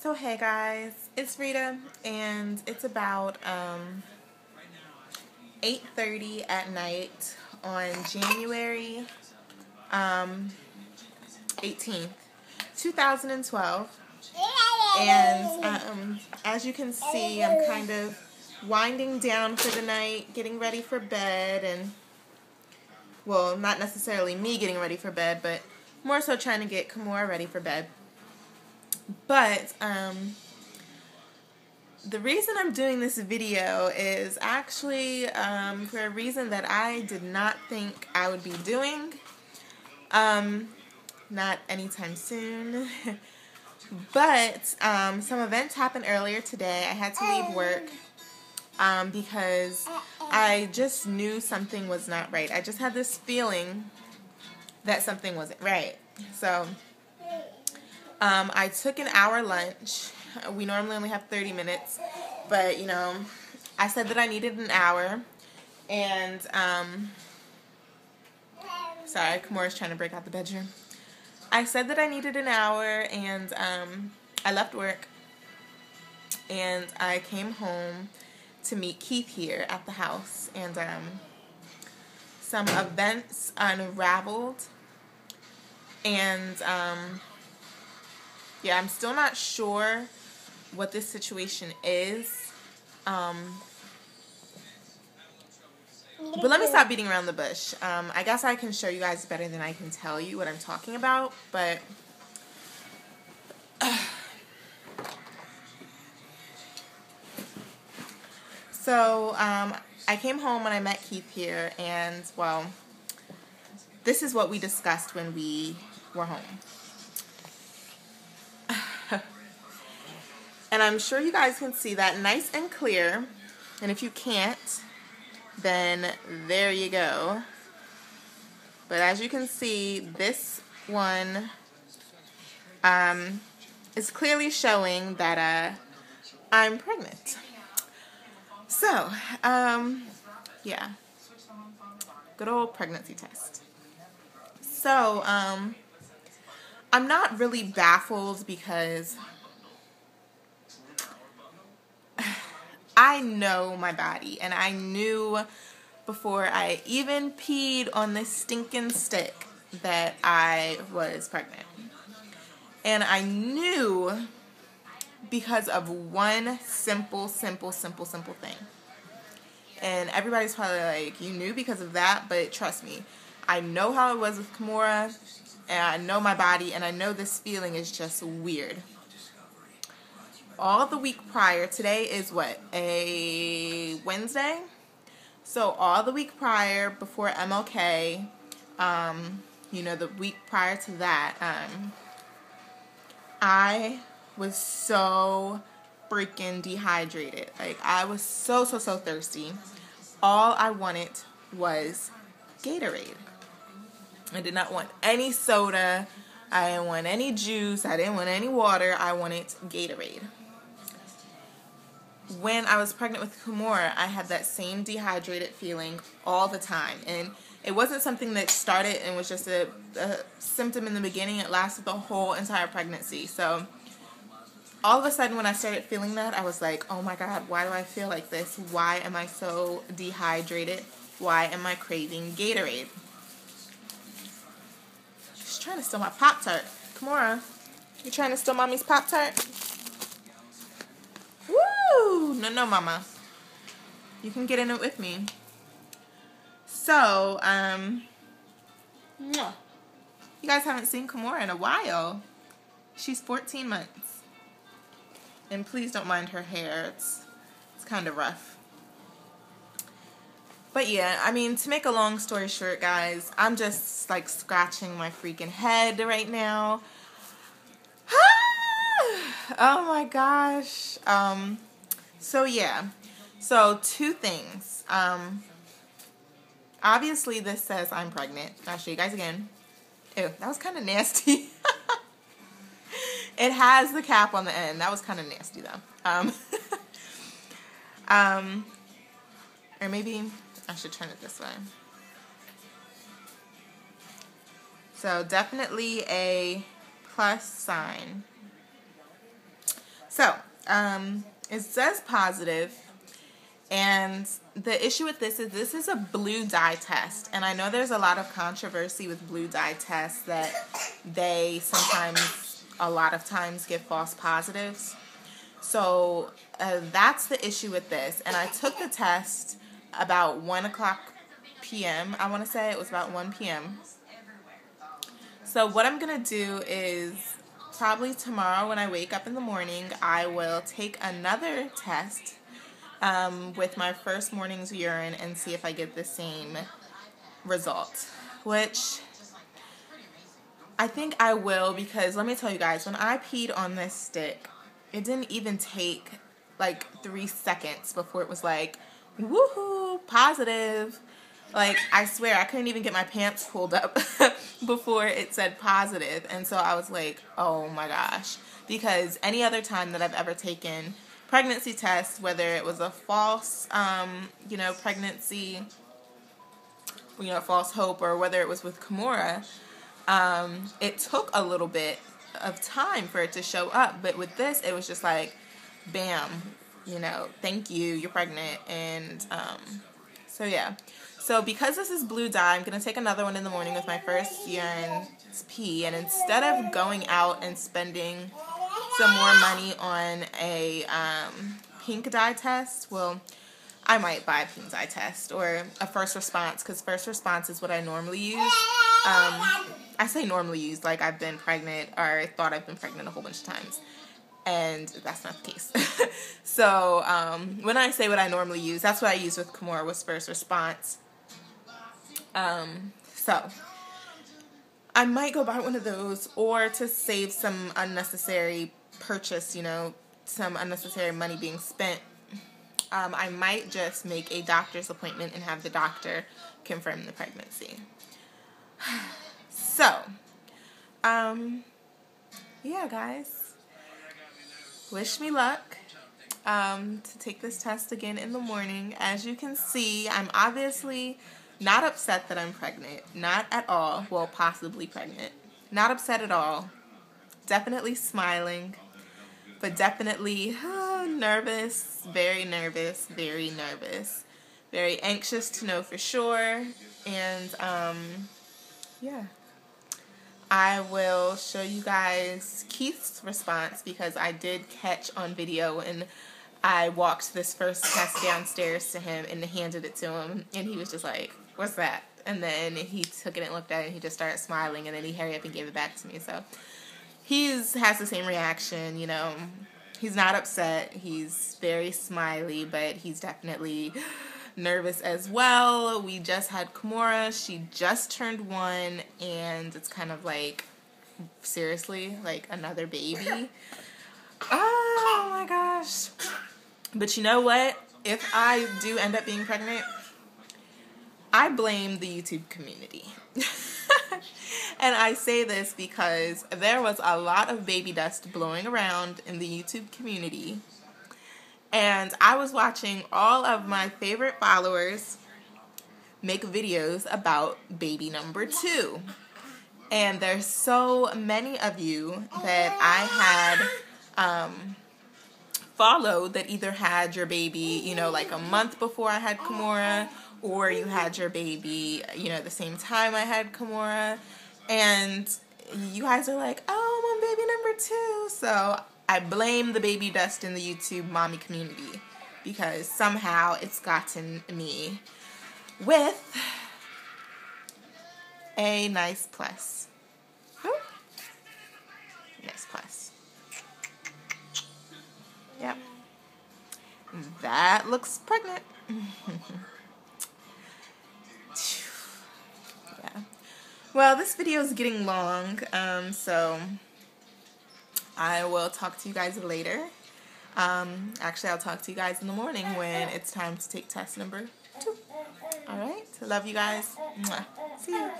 So hey guys, it's Rita, and it's about 8:30 at night on January 18th, 2012. And as you can see, I'm kind of winding down for the night, getting ready for bed, and well, not necessarily me getting ready for bed, but more so trying to get Kimura ready for bed. But the reason I'm doing this video is actually for a reason that I did not think I would be doing. Not anytime soon. But some events happened earlier today. I had to leave work because I just knew something was not right. I just had this feeling that something wasn't right. So I took an hour lunch. We normally only have 30 minutes, but you know, I said that I needed an hour, and sorry, Kimura's trying to break out the bedroom. I said that I needed an hour, and I left work, and I came home to meet Keith here at the house, and some events unraveled, and yeah, I'm still not sure what this situation is. But let me stop beating around the bush. I guess I can show you guys better than I can tell you what I'm talking about, but so I came home and I met Keith here, and well, this is what we discussed when we were home. And I'm sure you guys can see that nice and clear. And if you can't, then there you go. But as you can see, this one is clearly showing that I'm pregnant. So, yeah. Good old pregnancy test. So, I'm not really baffled because I know my body, and I knew before I even peed on this stinking stick that I was pregnant. And I knew because of one simple thing. And everybody's probably like, you knew because of that, but trust me, I know how it was with Kimura, and I know my body, and I know this feeling is just weird. All the week prior, today is what, a Wednesday? So all the week prior, before MLK, you know, the week prior to that, I was so freaking dehydrated. Like, I was so thirsty. All I wanted was Gatorade. I did not want any soda. I didn't want any juice. I didn't want any water. I wanted Gatorade. When I was pregnant with Kimura, I had that same dehydrated feeling all the time. And it wasn't something that started and was just a symptom in the beginning. It lasted the whole entire pregnancy. So all of a sudden when I started feeling that, I was like, oh my God, why do I feel like this? Why am I so dehydrated? Why am I craving Gatorade? She's trying to steal my Pop-Tart. Kimura, you trying to steal Mommy's Pop-Tart? Woo! No, Mama. You can get in it with me. So, you guys haven't seen Kimura in a while. She's 14 months. And please don't mind her hair. It's kind of rough. But yeah, I mean, to make a long story short, guys, I'm just like scratching my freaking head right now. Oh my gosh. So yeah. So two things. Obviously this says I'm pregnant. I'll show you guys again. Ew, that was kind of nasty. It has the cap on the end. That was kind of nasty though. Or maybe I should turn it this way. So definitely a plus sign. So, it says positive, and the issue with this is a blue dye test, and I know there's a lot of controversy with blue dye tests that they sometimes, a lot of times, give false positives. So that's the issue with this, and I took the test about 1 o'clock p.m. I want to say it was about 1 p.m. So what I'm going to do is probably tomorrow when I wake up in the morning, I will take another test with my first morning's urine and see if I get the same result, which I think I will, because let me tell you guys, when I peed on this stick, it didn't even take like 3 seconds before it was like, woohoo, positive. Like, I swear, I couldn't even get my pants pulled up before it said positive. And so I was like, oh my gosh. Because any other time that I've ever taken pregnancy tests, whether it was a false, pregnancy, false hope, or whether it was with Kimura, it took a little bit of time for it to show up. But with this, it was just like, bam, thank you, you're pregnant. And so yeah. So because this is blue dye, I'm going to take another one in the morning with my first urine pee. And instead of going out and spending some more money on a pink dye test, well, I might buy a pink dye test or a first response, because first response is what I normally use. I say normally use, like I've been pregnant or thought I've been pregnant a whole bunch of times. And that's not the case. So when I say what I normally use, that's what I use with Kimura, was first response. So I might go buy one of those, or to save some unnecessary purchase, some unnecessary money being spent, I might just make a doctor's appointment and have the doctor confirm the pregnancy. So, yeah, guys, wish me luck to take this test again in the morning. As you can see, I'm obviously not upset that I'm pregnant. Not at all. Well, possibly pregnant. Not upset at all. Definitely smiling. But definitely nervous. Very nervous. Very nervous. Very anxious to know for sure. And, yeah. I will show you guys Keith's response, because I did catch on video and I walked this first test downstairs to him and handed it to him, and he was just like, what's that? And then he took it and looked at it and he just started smiling, and then he hurried up and gave it back to me. So he has the same reaction, He's not upset. He's very smiley, but he's definitely nervous as well. We just had Kimura. She just turned 1, and it's kind of like, seriously, like another baby. Oh my gosh. But you know what? If I do end up being pregnant, I blame the YouTube community. And I say this because there was a lot of baby dust blowing around in the YouTube community. And I was watching all of my favorite followers make videos about baby number 2. And there's so many of you that I had followed that either had your baby, like a month before I had Kimura, or you had your baby, the same time I had Kimura. And you guys are like, oh, I'm on baby number 2. So I blame the baby dust in the YouTube mommy community, because somehow it's gotten me with a nice plus. Ooh. Nice plus. Yep. That looks pregnant. Yeah. Well, this video is getting long, so I will talk to you guys later. Actually, I'll talk to you guys in the morning when it's time to take test number 2. All right? Love you guys. Mwah. See you.